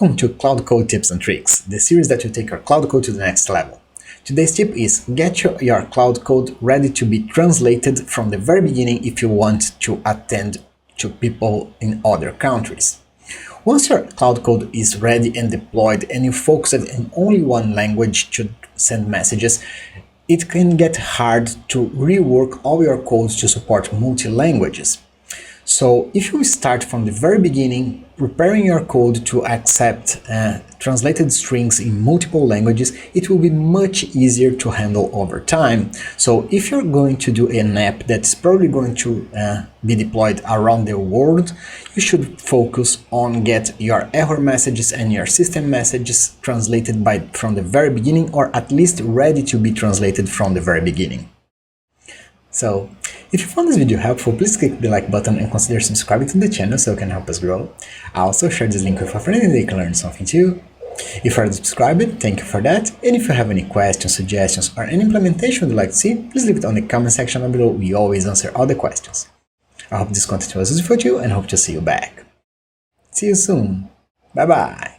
Welcome to Cloud Code Tips and Tricks, the series that will take your Cloud Code to the next level. Today's tip is get your Cloud Code ready to be translated from the very beginning if you want to attend to people in other countries. Once your Cloud Code is ready and deployed and you focus in only one language to send messages, it can get hard to rework all your codes to support multi-languages. So if you start from the very beginning, preparing your code to accept translated strings in multiple languages, it will be much easier to handle over time. So if you're going to do an app that's probably going to be deployed around the world, you should focus on get your error messages and your system messages translated from the very beginning, or at least ready to be translated from the very beginning. So, if you found this video helpful, please click the like button and consider subscribing to the channel so you can help us grow. I also share this link with a friend and they can learn something too. If you already subscribed, thank you for that. And if you have any questions, suggestions, or any implementation you'd like to see, please leave it on the comment section down below. We always answer all the questions. I hope this content was useful to you and hope to see you back. See you soon. Bye bye.